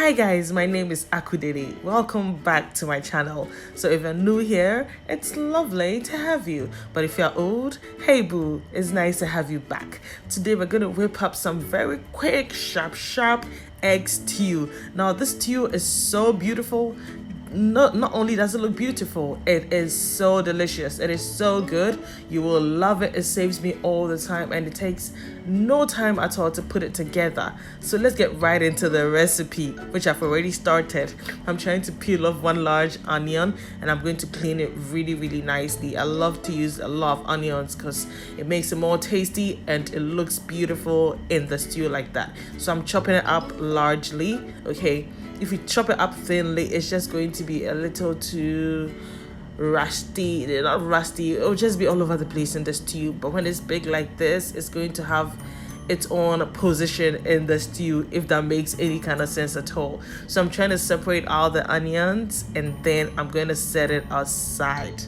Hi guys, my name is Dede. Welcome back to my channel. So if you're new here, it's lovely to have you. But if you're old, hey boo, it's nice to have you back. Today we're going to whip up some very quick, sharp egg stew. Now this stew is so beautiful. Not only does it look beautiful, it is so delicious. It is so good. You will love it. It saves me all the time and it takes no time at all to put it together. So let's get right into the recipe, which I've already started. I'm trying to peel off one large onion and I'm going to clean it really nicely. I love to use a lot of onions because it makes it more tasty and it looks beautiful in the stew like that. So I'm chopping it up largely. Okay, if you chop it up thinly, it's just going to be a little too rusty. Not rusty, it'll just be all over the place in the stew. But when it's big like this, it's going to have its own position in the stew, if that makes any kind of sense at all. So I'm trying to separate all the onions and then I'm going to set it aside.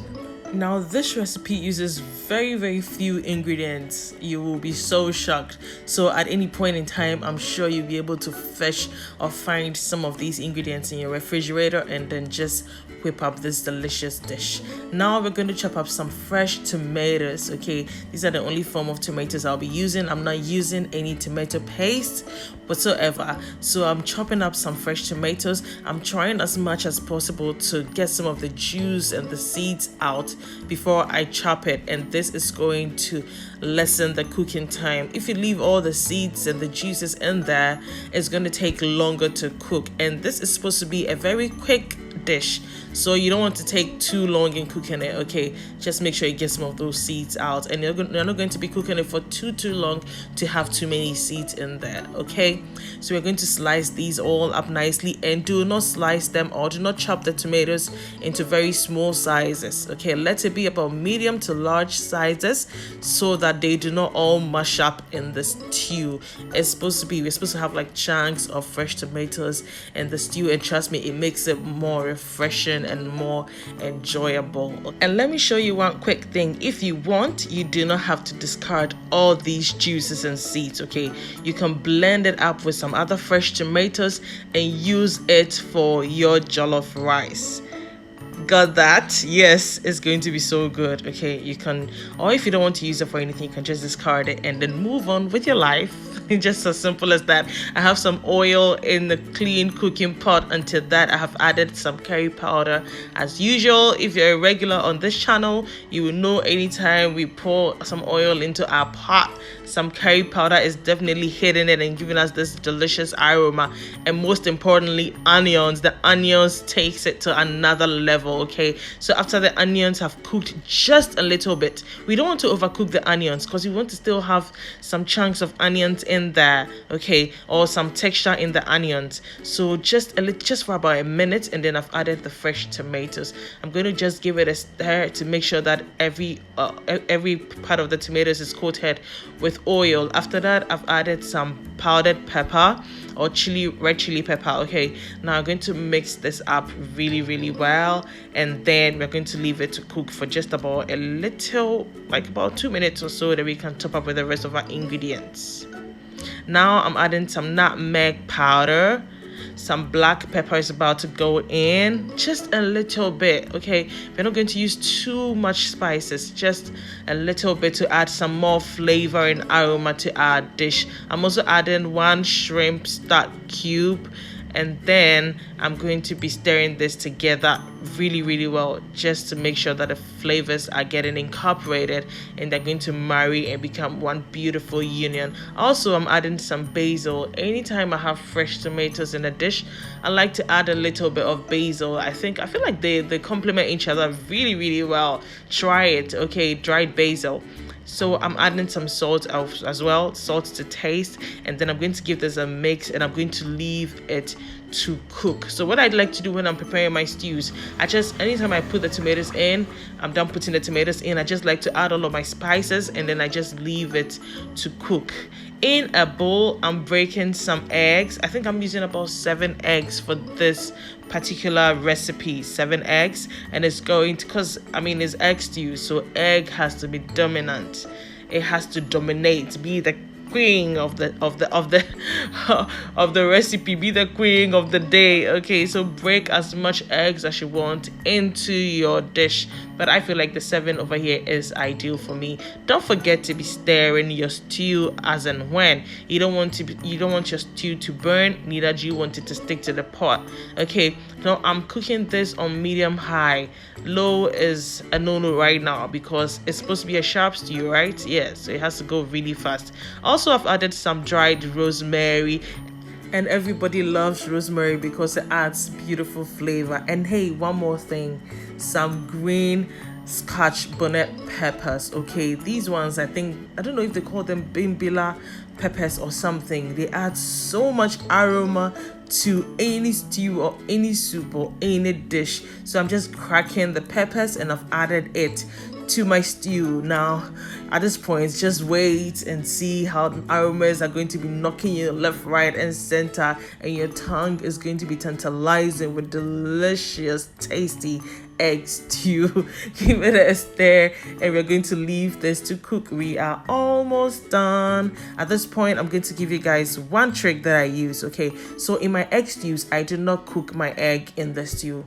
Now this recipe uses very few ingredients. You will be so shocked. So at any point in time, I'm sure you'll be able to fetch or find some of these ingredients in your refrigerator and then just whip up this delicious dish. Now we're going to chop up some fresh tomatoes. Okay, these are the only form of tomatoes I'll be using. I'm not using any tomato paste whatsoever. So I'm chopping up some fresh tomatoes. I'm trying as much as possible to get some of the juice and the seeds out before I chop it, and this is going to lessen the cooking time. If you leave all the seeds and the juices in there, it's going to take longer to cook, and this is supposed to be a very quick dish, so you don't want to take too long in cooking it. Okay, just make sure you get some of those seeds out, and you're not going to be cooking it for too long to have too many seeds in there. Okay, so we're going to slice these all up nicely, and do not slice them or do not chop the tomatoes into very small sizes. Okay, let it be about medium to large sizes so that they do not all mush up in the stew. We're supposed to have like chunks of fresh tomatoes in the stew, and trust me, it makes it more refreshing and more enjoyable. And let me show you one quick thing. If you want, you do not have to discard all these juices and seeds. Okay, you can blend it up with some other fresh tomatoes and use it for your jollof rice. Got that? Yes, it's going to be so good. Okay, you can, or if you don't want to use it for anything, you can just discard it and then move on with your life. Just as simple as that. I have some oil in the clean cooking pot. Until that, I have added some curry powder. As usual, if you're a regular on this channel, you will know anytime we pour some oil into our pot, some curry powder is definitely hitting it and giving us this delicious aroma. And most importantly, onions. The onions takes it to another level. Okay, so after the onions have cooked just a little bit, we don't want to overcook the onions because we want to still have some chunks of onions in there, okay, or some texture in the onions. So just for about a minute, and then I've added the fresh tomatoes. I'm going to just give it a stir to make sure that every part of the tomatoes is coated with oil. After that, I've added some powdered pepper or red chili pepper. Okay, now I'm going to mix this up really well, and then we're going to leave it to cook for just about a little, like about 2 minutes or so, that we can top up with the rest of our ingredients. Now I'm adding some nutmeg powder. Some black pepper is about to go in, just a little bit. Okay, we're not going to use too much spices, just a little bit to add some more flavor and aroma to our dish. I'm also adding 1 shrimp stock cube, and then I'm going to be stirring this together really well, just to make sure that the flavors are getting incorporated and they're going to marry and become one beautiful union. Also, I'm adding some basil. Anytime I have fresh tomatoes in a dish, I like to add a little bit of basil. I feel like they complement each other really well. Try it. Okay, dried basil. So I'm adding some salt as well, salt to taste, and then I'm going to give this a mix, and I'm going to leave it to cook. So what I'd like to do when I'm preparing my stews, anytime I put the tomatoes in, I'm done putting the tomatoes in, I just like to add all of my spices, and then I just leave it to cook. In a bowl, I'm breaking some eggs. I think I'm using about 7 eggs for this particular recipe. 7 eggs, and it's going to, because it's egg stew, so egg has to be dominant. It has to dominate, be the queen of the of the recipe, be the queen of the day. Okay, so break as much eggs as you want into your dish, but I feel like the 7 over here is ideal for me. Don't forget to be stirring your stew as and when. You don't want your stew to burn, neither do you want it to stick to the pot. Okay, now I'm cooking this on medium high. Low is a no-no right now because it's supposed to be a sharp stew, right? Yes, so it has to go really fast. Also, I've added some dried rosemary, and everybody loves rosemary because it adds beautiful flavor. And hey, one more thing, some green scotch bonnet peppers. Okay, these ones, I don't know if they call them bimbila peppers or something. They add so much aroma to any stew or any soup or any dish. So I'm just cracking the peppers and I've added it to my stew. Now at this point, just wait and see how the aromas are going to be knocking you left, right and center, and your tongue is going to be tantalizing with delicious, tasty egg stew. Give it a stir and we're going to leave this to cook. We are almost done. At this point, I'm going to give you guys one trick that I use. Okay, so in my egg stews, I do not cook my egg in the stew.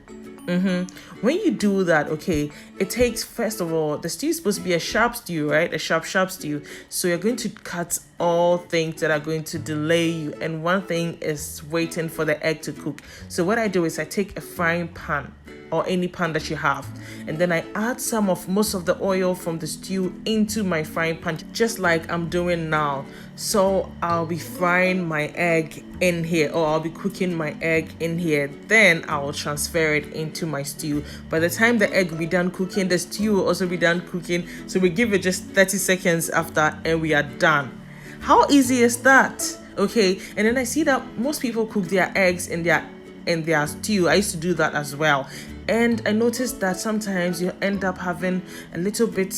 When you do that, okay, it takes, first of all, the stew is supposed to be a sharp stew, right? A sharp stew. So you're going to cut all things that are going to delay you, and one thing is waiting for the egg to cook. So what I do is I take a frying pan or any pan that you have, and then I add most of the oil from the stew into my frying pan, just like I'm doing now. So I'll be frying my egg in here, or I'll be cooking my egg in here, then I will transfer it into my stew. By the time the egg will be done cooking, the stew will also be done cooking. So we give it just 30 seconds after and we are done. How easy is that? Okay, and then I see that most people cook their eggs in their stew. I used to do that as well, and I noticed that sometimes you end up having a little bit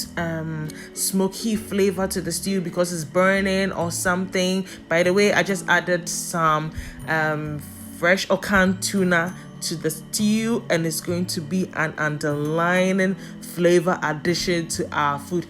smoky flavor to the stew because it's burning or something. By the way, I just added some fresh or canned tuna to the stew, and it's going to be an underlining flavor addition to our food.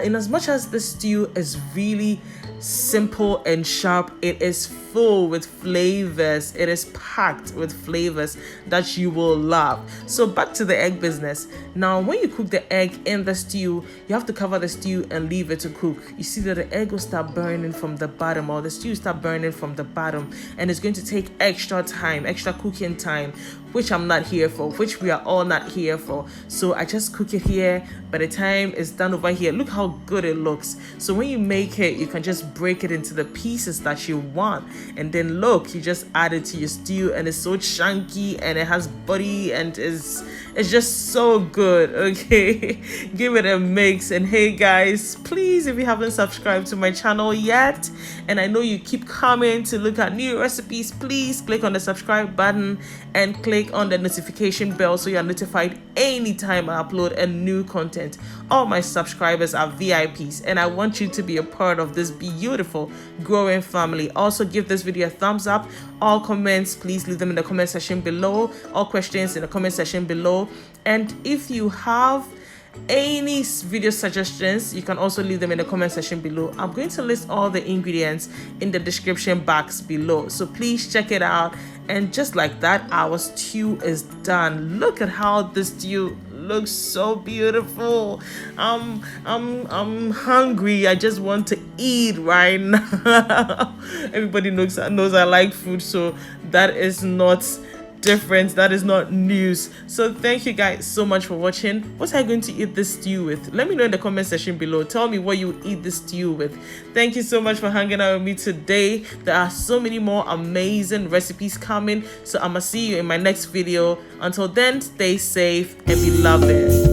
In as much as the stew is really simple and sharp, it is full with flavors. It is packed with flavors that you will love. So back to the egg business. Now, when you cook the egg in the stew, you have to cover the stew and leave it to cook. You see that the egg will start burning from the bottom, or the stew start burning from the bottom, and it's going to take extra cooking time, which I'm not here for, which we are all not here for. So I just cook it here. By the time it's done over here, look how good it looks. So when you make it, you can just break it into the pieces that you want, and then look, you just add it to your stew, and it's so chunky and it has body and it's just so good. Okay, give it a mix. And hey guys, please, if you haven't subscribed to my channel yet, and I know you keep coming to look at new recipes, please click on the subscribe button and click on the notification bell so you are notified anytime I upload a new content. All my subscribers are VIPs, and I want you to be a part of this beautiful growing family. Also, give this video a thumbs up. All comments, please leave them in the comment section below. All questions in the comment section below. And if you have any video suggestions, you can also leave them in the comment section below. I'm going to list all the ingredients in the description box below, so please check it out. And just like that, our stew is done. Look at how this stew looks, so beautiful. I'm hungry. I just want to eat right now. Everybody knows I like food, so that is not different, that is not news. So thank you guys so much for watching. What are you going to eat this stew with? Let me know in the comment section below. Tell me what you would eat this stew with. Thank you so much for hanging out with me today. There are so many more amazing recipes coming, so I'm gonna see you in my next video. Until then, stay safe and be loving.